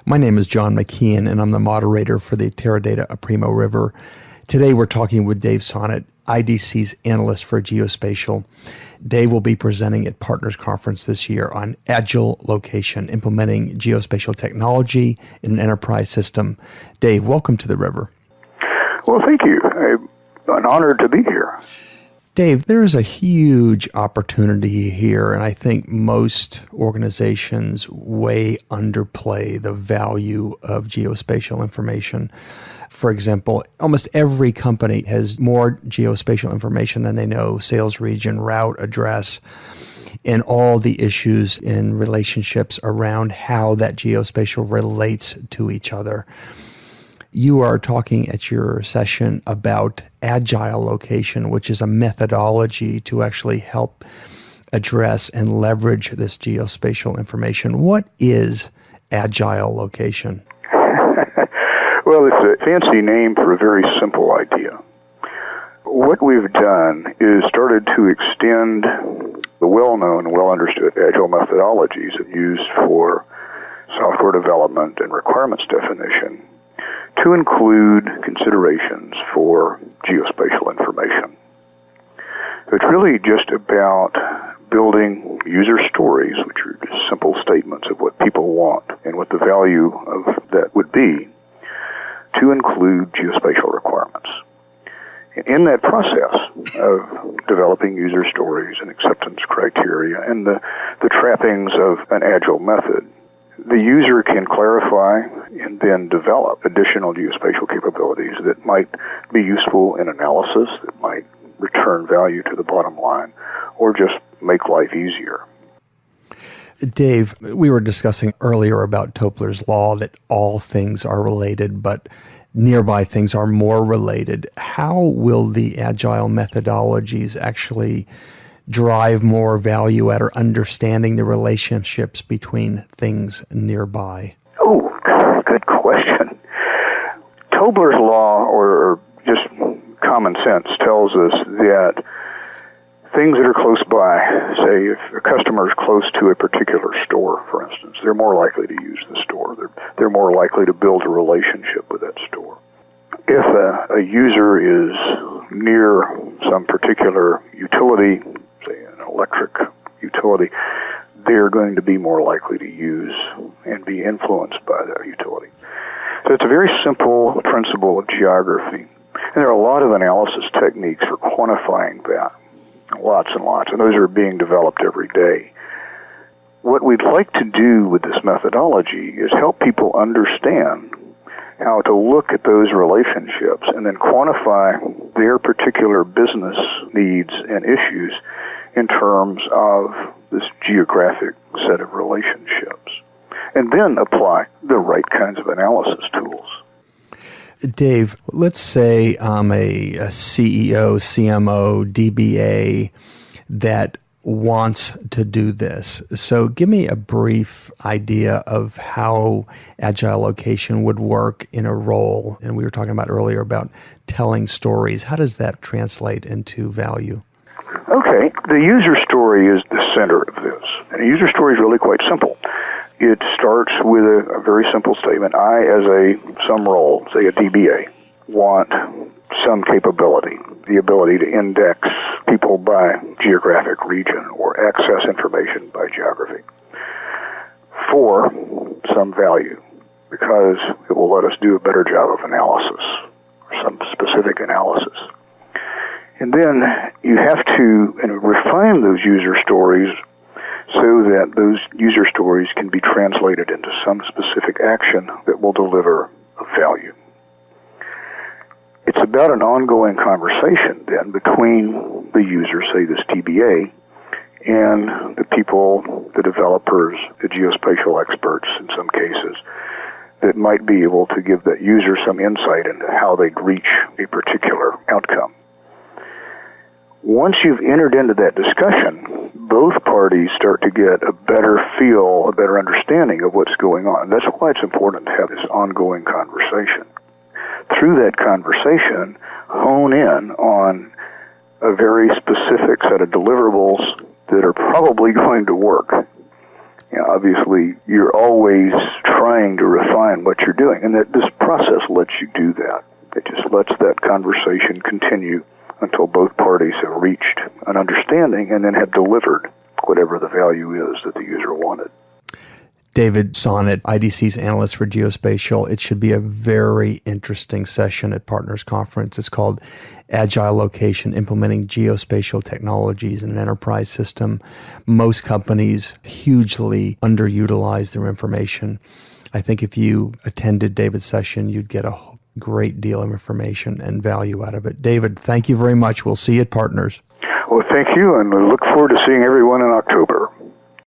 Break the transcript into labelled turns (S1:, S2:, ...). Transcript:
S1: My name is John McKeon, and I'm the moderator for the Teradata Aprimo River. Today, we're talking with Dave Sonnen, IDC's Analyst for Geospatial. Dave will be presenting at Partners Conference this year on Agile location, implementing geospatial technology in an enterprise system. Dave, welcome to the river.
S2: Well, thank you. I'm honored to be here.
S1: Dave, there is a huge opportunity here, and I think most organizations way underplay the value of geospatial information. For example, almost every company has more geospatial information than they know: sales region, route, address, and all the issues and relationships around how that geospatial relates to each other. You are talking at your session about Agile location, which is a methodology to actually help address and leverage this geospatial information. What is Agile location?
S2: Well, it's a fancy name for a very simple idea. What we've done is started to extend the well-known, well-understood Agile methodologies used for software development and requirements definition to include considerations for geospatial information. So it's really just about building user stories, which are just simple statements of what people want and what the value of that would be, to include geospatial requirements. In that process of developing user stories and acceptance criteria and the trappings of an Agile method, the user can clarify and then develop additional geospatial capabilities that might be useful in analysis, that might return value to the bottom line, or just make life easier.
S1: Dave, we were discussing earlier about Topler's law that all things are related, but nearby things are more related. How will the Agile methodologies actually drive more value at or understanding the relationships between things nearby?
S2: Oh, good question. Tobler's law, or just common sense, tells us that things that are close by, say if a customer is close to a particular store, for instance, they're more likely to use the store. They're more likely to build a relationship with that store. If a user is near some particular utility, say an electric utility, they're going to be more likely to use and be influenced by that utility. So it's a very simple principle of geography. And there are a lot of analysis techniques for quantifying that. Lots and lots. And those are being developed every day. What we'd like to do with this methodology is help people understand how to look at those relationships and then quantify their particular business needs and issues in terms of this geographic set of relationships, and then apply the right kinds of analysis tools.
S1: Dave, let's say I'm a CEO, CMO, DBA that wants to do this. So give me a brief idea of how Agile location would work in a role. And we were talking about earlier about telling stories. How does that translate into value?
S2: Okay, the user story is the center of this. And a user story is really quite simple. It starts with a very simple statement. I, as some role, say a DBA, want some capability, the ability to index people by geographic region or access information by geography for some value, because it will let us do a better job of analysis, or some specific analysis. And then you have to refine those user stories so that those user stories can be translated into some specific action that will deliver a value. It's about an ongoing conversation then between the user, say this DBA, and the people, the developers, the geospatial experts in some cases, that might be able to give that user some insight into how they'd reach a particular outcome. Once you've entered into that discussion, both parties start to get a better feel, a better understanding of what's going on. That's why it's important to have this ongoing conversation. Through that conversation, hone in on a very specific set of deliverables that are probably going to work. You know, obviously, you're always trying to refine define what you're doing. And that this process lets you do that. It just lets that conversation continue until both parties have reached an understanding and then have delivered whatever the value is that the user wanted.
S1: David Sonnen, IDC's analyst for Geospatial. It should be a very interesting session at Partners Conference. It's called Agile Location, Implementing Geospatial Technologies in an Enterprise System. Most companies hugely underutilize their information. I think if you attended David's session, you'd get a great deal of information and value out of it. David, thank you very much. We'll see you at Partners.
S2: Well, thank you, and we look forward to seeing everyone in October.